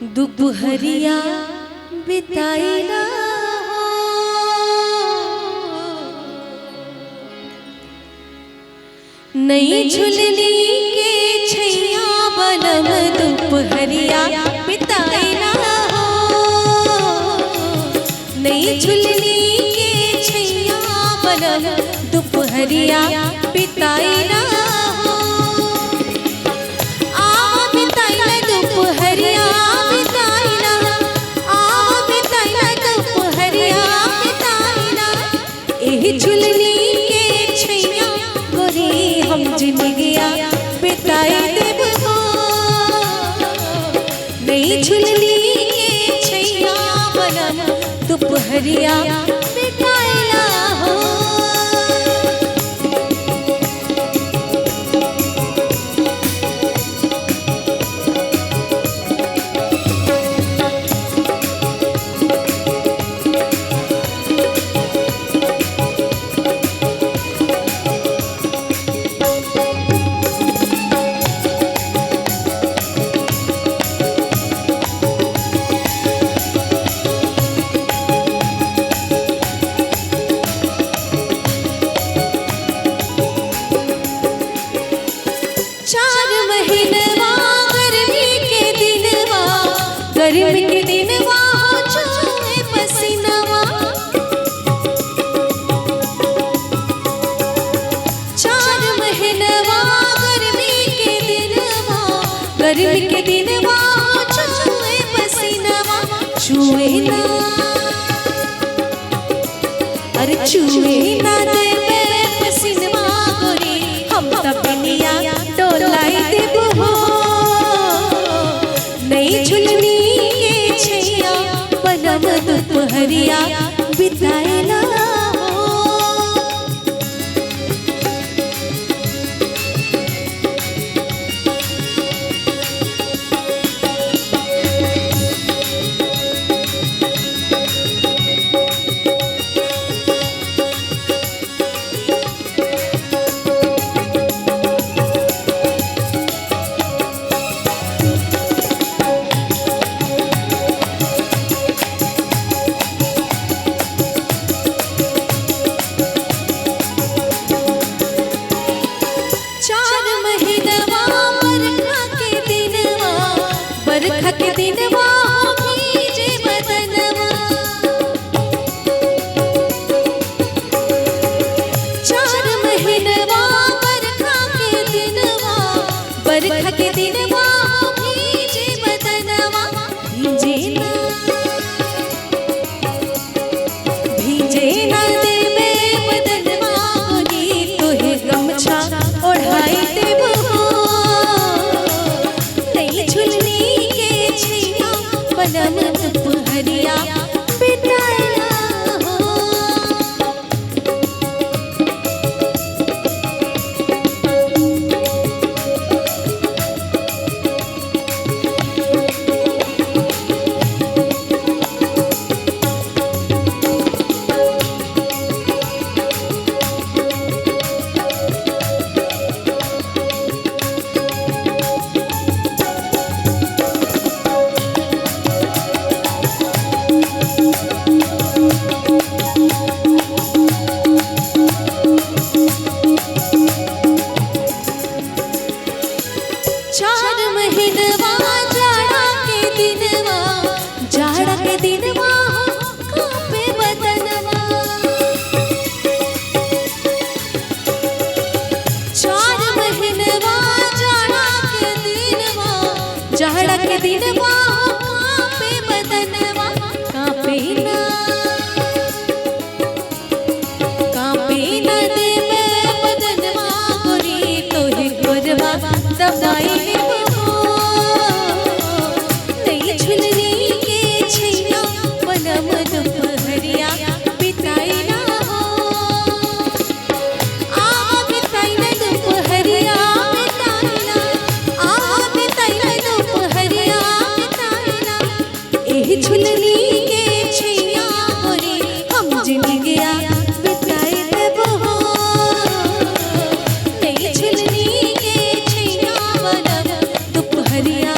दुपहरिया बिताई ना नई झुलनी के छैया बनम दुपहरिया बिताई ना नई झुलनी के छैया बनम दुपहरिया बिताई ना झुलनी के छैया गोरी हम जिंदगिया बिताई देब हो नई झुलनी के छैया बनम दुपहरिया बिताइला हो। गर्मी के दिनवा चूहे पसीनावा 4 महीनवा गर्मी के दिनवा चूहे पसीनावा चूहे ना अरे चूहे ना देवे पसीनवा गोरी हम तपनिया डोलाई देब हो नई झुलनी दुपहरिया बिताइला बरखा के दिनवा भीजे बदनवा 4 महीनवा बरखा के दिनवा भीजे बदनवा भीजे ना देवे बदनवा गोरी तोहे गमछा ओढ़ाई देब हो नई झुलनी बनम दुपहरिया बिताइला हो। जाड़ा के दिनवा कांपे बदनवा 4 महीनवा जाड़ा के दिनवा कांपे बदनवा कांपे ना देवे बदनवा गोरी तोहे गोरवा दबाई देब हो नई झुलनी के छैया बनम दुपहरिया बिताइला हो बिताइला दुपहरिया बिताइला एही झुलनी के छैया गोरी हम जिंदगिया बिताई देब हो नई झुलनी के छैया बनम दुपहरिया